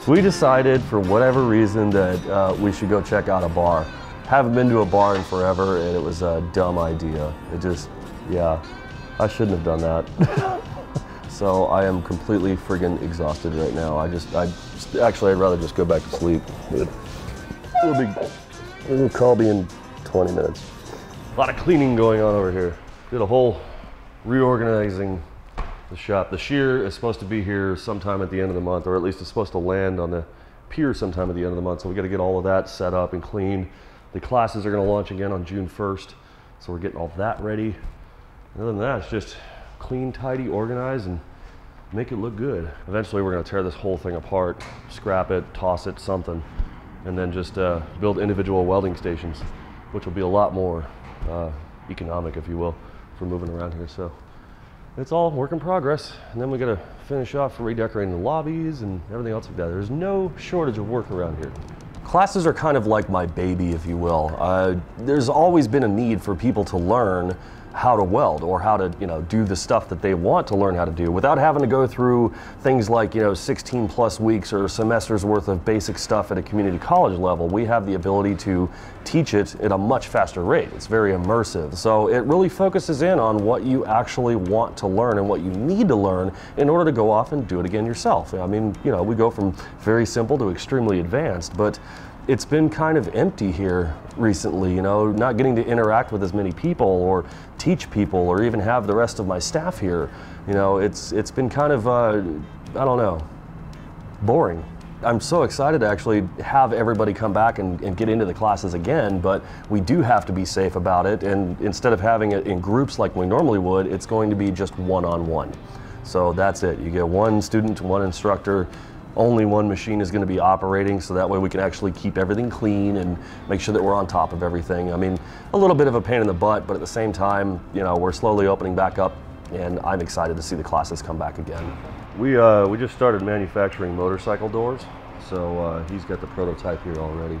We decided for whatever reason that we should go check out a bar. Haven't been to a bar in forever, and it was a dumb idea. It just, yeah, I shouldn't have done that. So I am completely friggin' exhausted right now. Actually, I'd rather just go back to sleep. We'll call me in 20 minutes. A lot of cleaning going on over here. Did a whole reorganizing the shop. The shear is supposed to be here sometime at the end of the month, or at least it's supposed to land on the pier sometime at the end of the month. So we got to get all of that set up and clean. The classes are going to launch again on June 1st. So we're getting all that ready. And other than that, it's just clean, tidy, organize, and make it look good. Eventually we're going to tear this whole thing apart, scrap it, toss it, something, and then just build individual welding stations, which will be a lot more economic, if you will, for moving around here. So it's all work in progress. And then we got to finish off for redecorating the lobbies and everything else like that. There's no shortage of work around here. Classes are kind of like my baby, if you will. There's always been a need for people to learn how to weld, or how to, do the stuff that they want to learn how to do without having to go through things like, 16 plus weeks or semesters worth of basic stuff at a community college level. We have the ability to teach it at a much faster rate. It's very immersive. So it really focuses in on what you actually want to learn and what you need to learn in order to go off and do it again yourself. I mean, we go from very simple to extremely advanced, but it's been kind of empty here recently, not getting to interact with as many people or teach people or even have the rest of my staff here. It's been kind of, I don't know, boring. I'm so excited to actually have everybody come back and get into the classes again, but we do have to be safe about it, and instead of having it in groups like we normally would, it's going to be just one-on-one. So that's it. You get one student to one instructor. Only one machine is going to be operating, so that way we can actually keep everything clean and make sure that we're on top of everything. I mean, a little bit of a pain in the butt, but at the same time, we're slowly opening back up, and I'm excited to see the classes come back again. We just started manufacturing motorcycle doors, so he's got the prototype here already.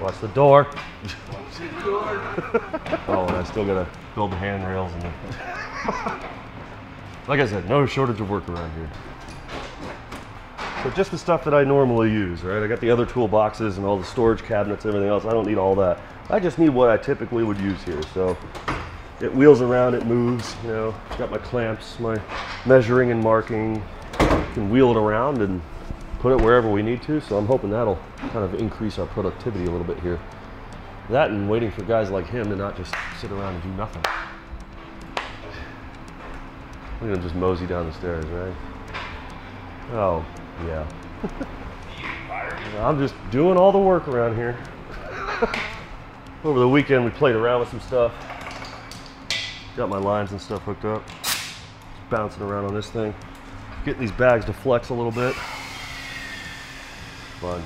Watch the door. Oh, and I still got to build the handrails and like I said, no shortage of work around here. So just the stuff that I normally use, right? I got the other toolboxes and all the storage cabinets and everything else. I don't need all that. I just need what I typically would use here. So it wheels around, it moves, got my clamps, my measuring and marking. Can wheel it around and put it wherever we need to. So I'm hoping that'll kind of increase our productivity a little bit here. That and waiting for guys like him to not just sit around and do nothing. I'm gonna just mosey down the stairs, right? Oh, yeah. I'm just doing all the work around here. Over the weekend, we played around with some stuff. Got my lines and stuff hooked up. Just bouncing around on this thing. Getting these bags to flex a little bit. Fun.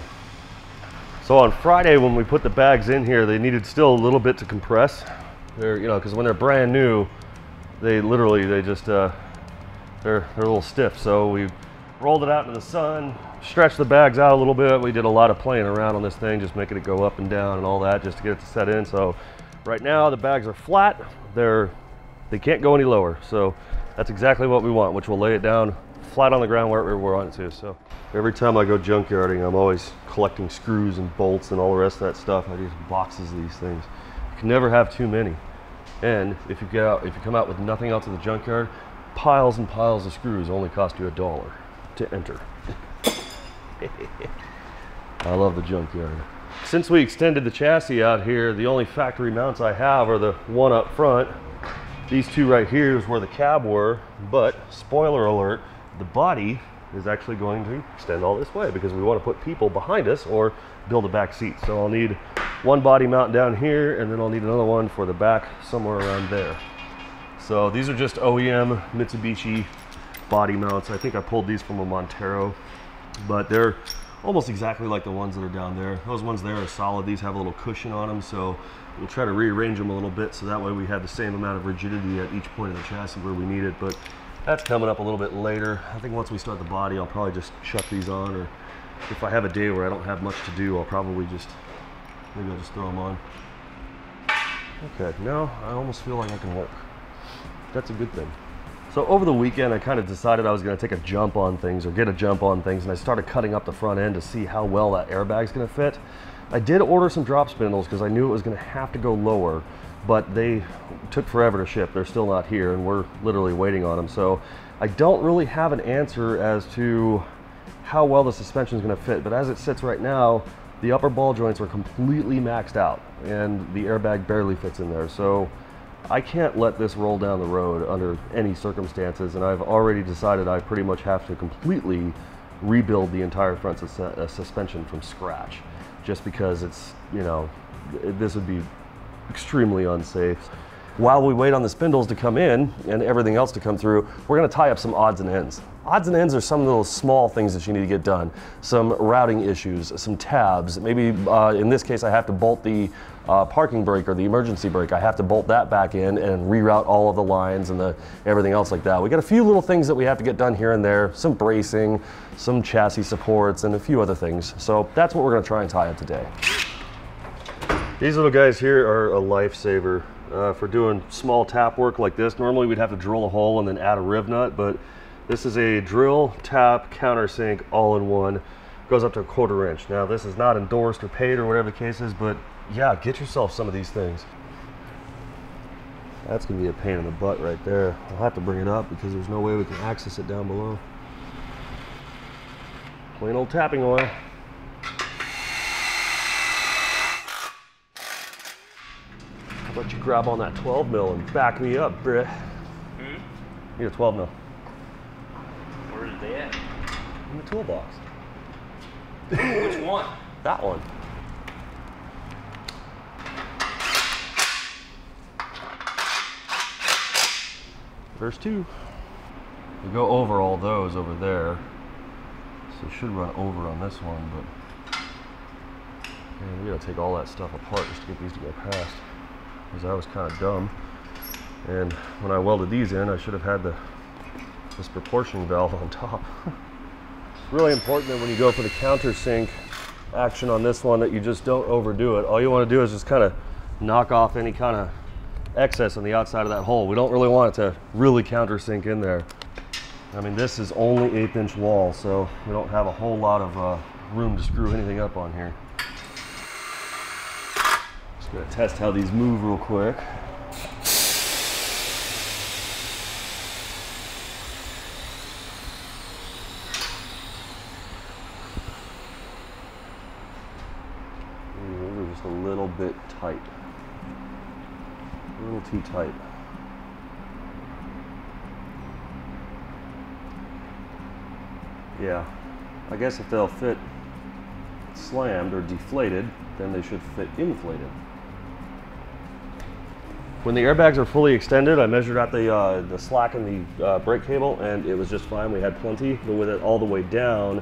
So on Friday, when we put the bags in here, they needed still a little bit to compress. They're, because when they're brand new, they're a little stiff. So we rolled it out in the sun, stretched the bags out a little bit. We did a lot of playing around on this thing, just making it go up and down and all that, just to get it to set in. So right now the bags are flat. They can't go any lower. So that's exactly what we want, which will lay it down flat on the ground wherever we want it to. So every time I go junkyarding, I'm always collecting screws and bolts and all the rest of that stuff. I just boxes of these things. You can never have too many. And if you come out with nothing else at the junkyard, piles and piles of screws only cost you $1 to enter. I love the junkyard. Since we extended the chassis out here, the only factory mounts I have are the one up front. These two right here is where the cab were, but spoiler alert, the body is actually going to extend all this way because we want to put people behind us or build a back seat. So I'll need one body mount down here, and then I'll need another one for the back somewhere around there. So these are just OEM Mitsubishi body mounts. I think I pulled these from a Montero, but they're almost exactly like the ones that are down there. Those ones there are solid. These have a little cushion on them, so we'll try to rearrange them a little bit so that way we have the same amount of rigidity at each point of the chassis where we need it. But that's coming up a little bit later. I think once we start the body, I'll probably just chuck these on, or if I have a day where I don't have much to do, I'll probably maybe I'll just throw them on. Okay, now I almost feel like I can work. That's a good thing. So over the weekend, I kind of decided I was going to take a jump on things, or get a jump on things, and I started cutting up the front end to see how well that airbag's going to fit. I did order some drop spindles because I knew it was going to have to go lower, but they took forever to ship. They're still not here, and we're literally waiting on them. So I don't really have an answer as to how well the suspension is going to fit, but as it sits right now, the upper ball joints are completely maxed out, and the airbag barely fits in there. So I can't let this roll down the road under any circumstances, and I've already decided I pretty much have to completely rebuild the entire front suspension from scratch, just because it's, you know, this would be extremely unsafe. While we wait on the spindles to come in and everything else to come through, we're going to tie up some odds and ends. Odds and ends are some of those small things that you need to get done. Some routing issues, some tabs. Maybe in this case I have to bolt the parking brake or the emergency brake. I have to bolt that back in and reroute all of the lines and everything else like that. We got a few little things that we have to get done here and there. Some bracing, some chassis supports, and a few other things. So that's what we're going to try and tie up today. These little guys here are a lifesaver for doing small tap work like this. Normally we'd have to drill a hole and then add a riv nut, but this is a drill, tap, countersink, all in one. Goes up to 1/4 inch. Now this is not endorsed or paid or whatever the case is, but yeah, get yourself some of these things. That's gonna be a pain in the butt right there. I'll have to bring it up because there's no way we can access it down below. Plain old tapping oil. How about you grab on that 12 mil and back me up, Britt? Need a 12 mil. Where is they at? In the toolbox. Which one? That one. There's two. We go over all those over there. So it should run over on this one, but man, we gotta take all that stuff apart just to get these to go past. Because I was kind of dumb. And when I welded these in, I should have had this proportion valve on top. It's really important that when you go for the countersink action on this one that you just don't overdo it. All you want to do is just kind of knock off any kind of excess on the outside of that hole. We don't really want it to really countersink in there. I mean, this is only 1/8 inch wall, so we don't have a whole lot of room to screw anything up on here. Just gonna test how these move real quick. A little bit tight, a little too tight. Yeah, I guess if they'll fit slammed or deflated, then they should fit inflated. When the airbags are fully extended, I measured out the slack in the brake cable, and it was just fine. We had plenty, but with it all the way down,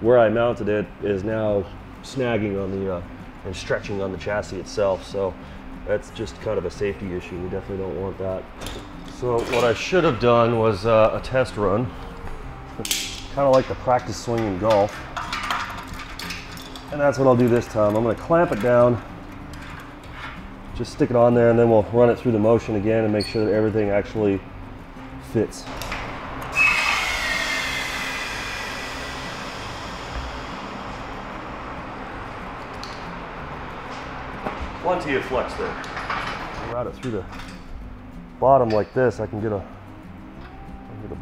where I mounted it is now snagging on the and stretching on the chassis itself, so that's just kind of a safety issue. We definitely don't want that. So what I should have done was a test run, kind of like the practice swing in golf, and that's what I'll do this time. I'm going to clamp it down, just stick it on there, and then we'll run it through the motion again and make sure that everything actually fits. Plenty of flex there. I'll route it through the bottom like this. I can get a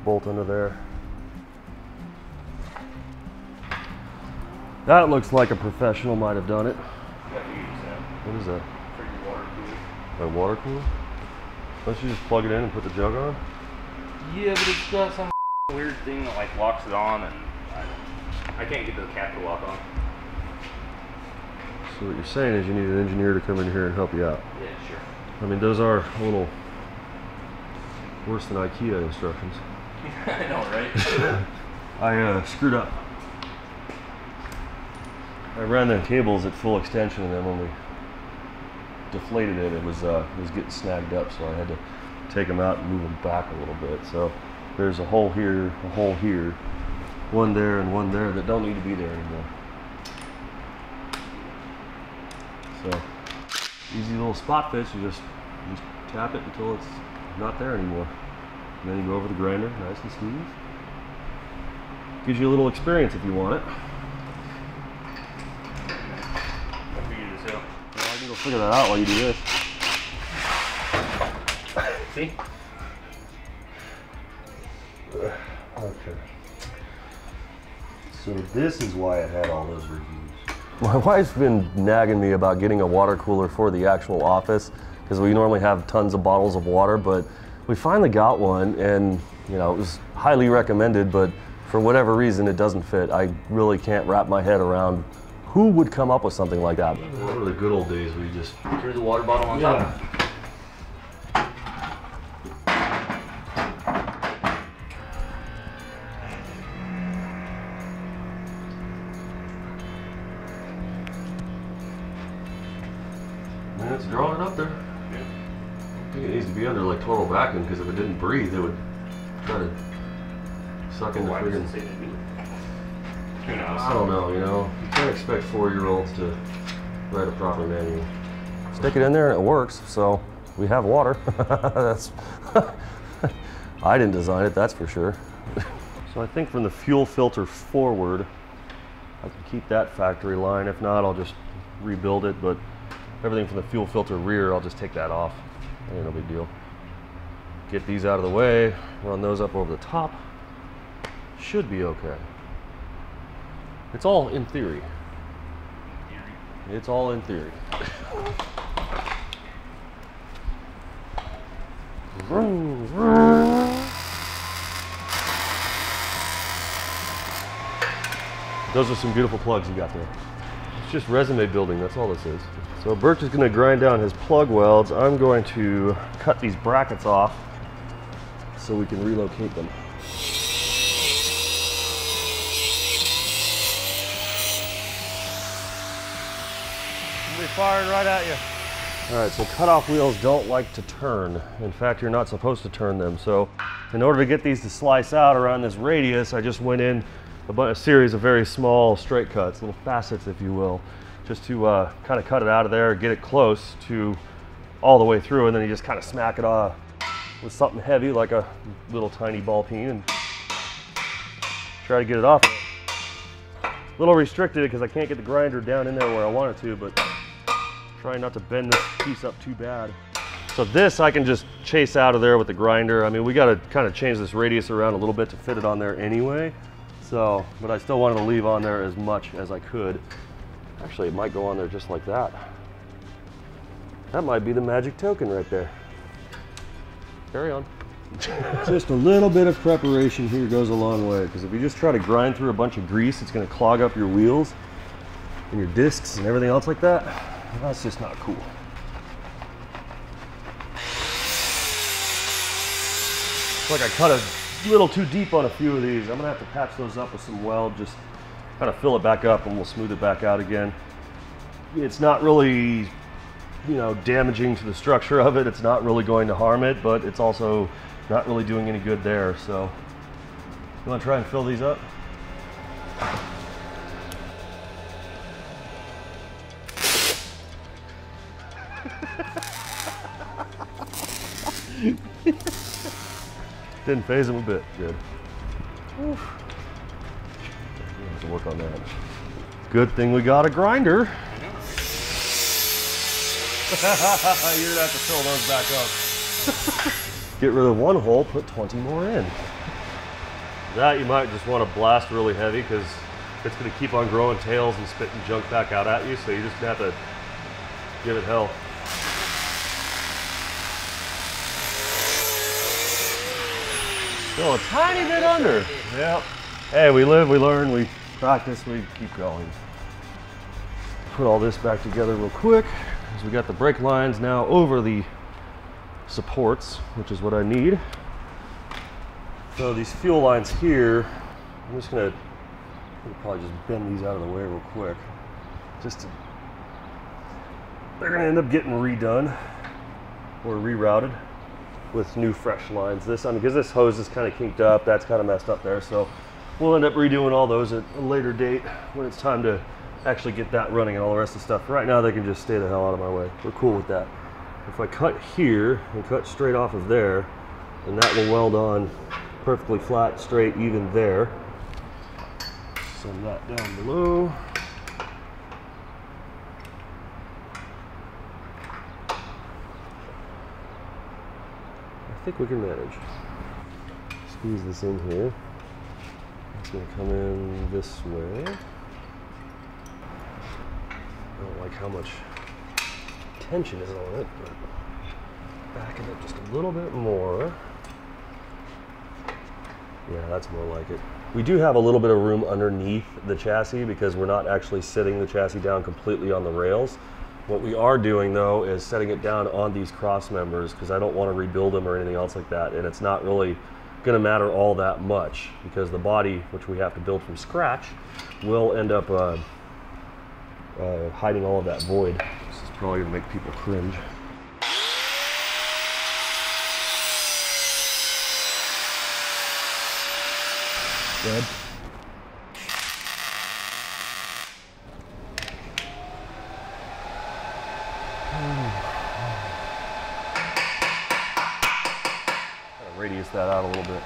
bolt under there. That looks like a professional might have done it. What is that? For your water cooler. My water cooler? Don't you just plug it in and put the jug on? Yeah, but it's got some weird thing that like locks it on, and I can't get the cap to lock on. So what you're saying is you need an engineer to come in here and help you out. Yeah, sure. I mean, those are a little worse than IKEA instructions. I know, right? I screwed up. I ran the cables at full extension, and then when we deflated it, it was getting snagged up, so I had to take them out and move them back a little bit. So there's a hole here, one there, and one there that don't need to be there anymore. So easy little spot fits. You just tap it until it's not there anymore. And then you go over the grinder, nice and smooth. Gives you a little experience if you want it. I'll figure this out. Well, I can go figure that out while you do this. See? Okay. So this is why it had all those reviews. My wife's been nagging me about getting a water cooler for the actual office because we normally have tons of bottles of water, but we finally got one and you know, it was highly recommended, but for whatever reason it doesn't fit. I really can't wrap my head around who would come up with something like that. What were the good old days where you just Threw the water bottle on top. Man, it's drawing up there. Yeah. I think it needs to be under like total vacuum because if it didn't breathe, it would try to suck in the Why does it friggin'. say to do it? Who knows? I don't know, you know. You can't expect 4-year-olds to write a proper manual. Stick it in there and it works, so we have water. That's I didn't design it, that's for sure. So I think from the fuel filter forward, I can keep that factory line. If not, I'll just rebuild it, but everything from the fuel filter rear, I'll just take that off. Ain't no big deal. Get these out of the way, run those up over the top. Should be okay. It's all in theory. It's all in theory. Those are some beautiful plugs you got there. It's just resume building, that's all this is. So Birch is going to grind down his plug welds. I'm going to cut these brackets off so we can relocate them. Be firing right at you. All right, so cutoff wheels don't like to turn. In fact, you're not supposed to turn them. So in order to get these to slice out around this radius, I just went in a series of very small straight cuts, little facets, if you will, just to kind of cut it out of there, get it close to all the way through, and then you just kind of smack it off with something heavy like a little tiny ball peen and try to get it off. A little restricted because I can't get the grinder down in there where I want it to, but try not to bend this piece up too bad. So this I can just chase out of there with the grinder. I mean, we got to kind of change this radius around a little bit to fit it on there anyway. So, but I still wanted to leave on there as much as I could. Actually, it might go on there just like that. That might be the magic token right there. Carry on. Just a little bit of preparation here goes a long way, because if you just try to grind through a bunch of grease, it's going to clog up your wheels and your discs and everything else like that. That's just not cool. It's like I cut a little too deep on a few of these. I'm gonna have to patch those up with some weld, just kind of fill it back up and we'll smooth it back out again. It's not really, you know, damaging to the structure of it. It's not really going to harm it, but it's also not really doing any good there. So you want to try and fill these up? Didn't phase him a bit. Good. Have to work on that. Good thing we got a grinder. You're gonna have to fill those back up. Get rid of one hole, put 20 more in. That you might just want to blast really heavy because it's going to keep on growing tails and spitting junk back out at you, so you just have to give it hell. Still a tiny bit under. Yep. Hey, we live, we learn, we practice, we keep going. Put all this back together real quick, because we got the brake lines now over the supports, which is what I need. So these fuel lines here, I'm just gonna probably just bend these out of the way real quick. They're gonna end up getting redone or rerouted with new fresh lines. This, I mean, because this hose is kind of kinked up, that's kind of messed up there, so we'll end up redoing all those at a later date when it's time to actually get that running and all the rest of the stuff. Right now they can just stay the hell out of my way. We're cool with that. If I cut here and cut straight off of there, and that will weld on perfectly flat, straight, even there. Send that down below. I think we can manage. Squeeze this in here. It's going to come in this way. I don't like how much tension is on it, but back it up just a little bit more. Yeah, that's more like it. We do have a little bit of room underneath the chassis because we're not actually sitting the chassis down completely on the rails. What we are doing though is setting it down on these cross members because I don't want to rebuild them or anything else like that, and it's not really going to matter all that much because the body, which we have to build from scratch, will end up hiding all of that void. This is probably going to make people cringe. Good. Radius that out a little bit.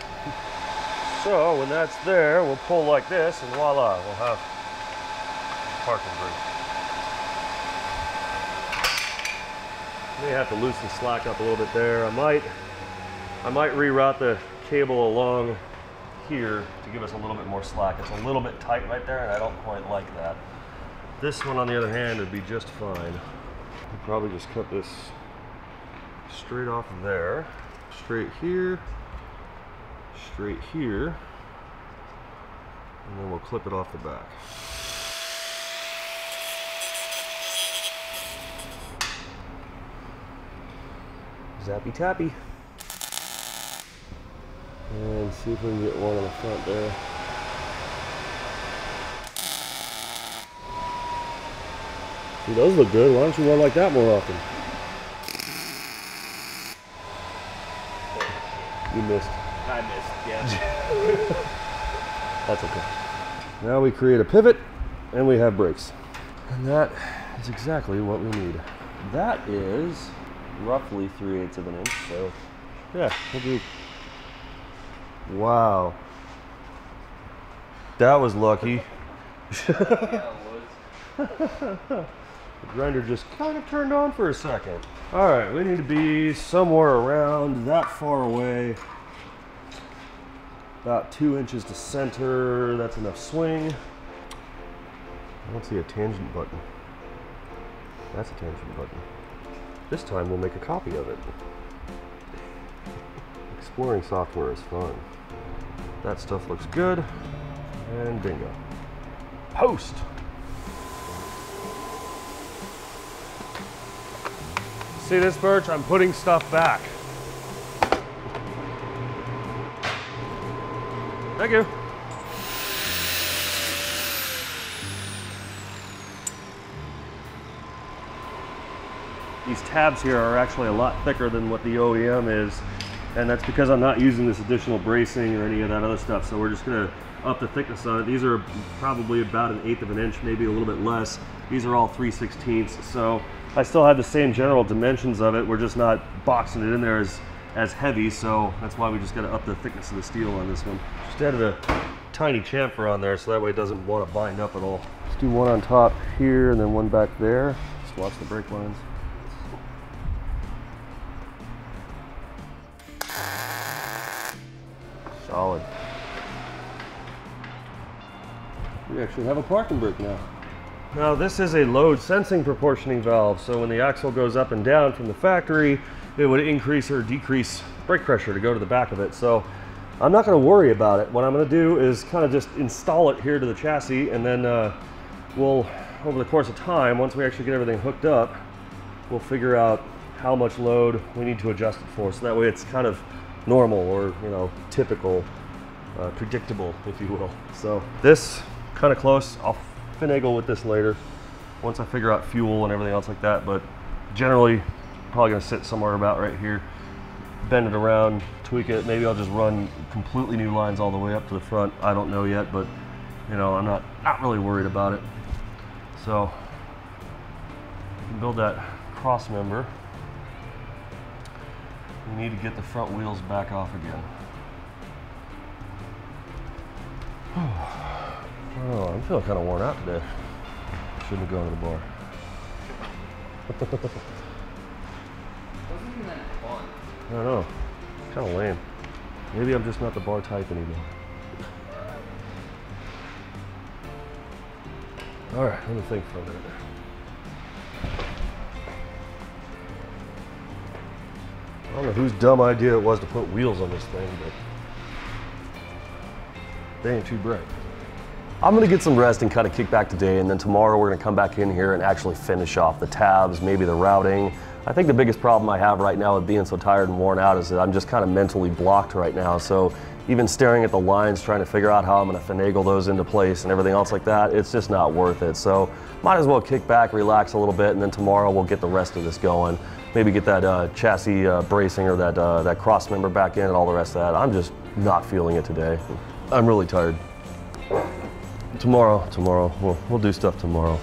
So when that's there, we'll pull like this, and voila, we'll have parking brake. May have to loosen slack up a little bit there. I might reroute the cable along here to give us a little bit more slack. It's a little bit tight right there, and I don't quite like that. This one, on the other hand, would be just fine. I'll probably just cut this straight off of there. Straight here, straight here, and then we'll clip it off the back. Zappy tappy. And see if we can get one on the front there. See, those look good. Why don't you run like that more often? You missed. I missed, yeah. That's okay. Now we create a pivot and we have brakes. And that is exactly what we need. That is roughly 3/8 of an inch, so yeah, we'll do. Wow. That was lucky. Yeah, it was. The grinder just kind of turned on for a second. All right, we need to be somewhere around that far away. About 2 inches to center. That's enough swing. I don't see a tangent button. That's a tangent button. This time we'll make a copy of it. Exploring software is fun. That stuff looks good. And bingo. Post! See this, Birch? I'm putting stuff back. Thank you. These tabs here are actually a lot thicker than what the OEM is, and that's because I'm not using this additional bracing or any of that other stuff, so we're just gonna up the thickness on it. These are probably about 1/8 of an inch, maybe a little bit less. These are all 3/16, so I still have the same general dimensions of it. We're just not boxing it in there as heavy, so that's why we just gotta up the thickness of the steel on this one. Just added a tiny chamfer on there so that way it doesn't want to bind up at all. Let's do one on top here and then one back there. Just watch the brake lines. Solid. We actually have a parking brake now. Now this is a load sensing proportioning valve, so when the axle goes up and down from the factory, it would increase or decrease brake pressure to go to the back of it. So I'm not going to worry about it. What I'm going to do is kind of just install it here to the chassis, and then we'll, over the course of time, once we actually get everything hooked up, we'll figure out how much load we need to adjust it for, so that way it's kind of normal or, you know, typical, predictable, if you will. So this kind of close. I'll finagle with this later once I figure out fuel and everything else like that, but generally probably going to sit somewhere about right here, bend it around, tweak it. Maybe I'll just run completely new lines all the way up to the front. I don't know yet, but you know, I'm not really worried about it. So build that cross member. We need to get the front wheels back off again. Oh, I'm feeling kind of worn out today. Shouldn't have gone to the bar. Wasn't even that fun. I don't know. It's kind of lame. Maybe I'm just not the bar type anymore. All right, let me think for a minute. I don't know whose dumb idea it was to put wheels on this thing, but they ain't too bright. I'm gonna get some rest and kind of kick back today, and then tomorrow we're gonna come back in here and actually finish off the tabs, maybe the routing. I think the biggest problem I have right now with being so tired and worn out is that I'm just kind of mentally blocked right now. So even staring at the lines, trying to figure out how I'm gonna finagle those into place and everything else like that, it's just not worth it. So might as well kick back, relax a little bit, and then tomorrow we'll get the rest of this going. Maybe get that chassis bracing or that cross member back in and all the rest of that. I'm just not feeling it today. I'm really tired. Tomorrow, we'll do stuff tomorrow.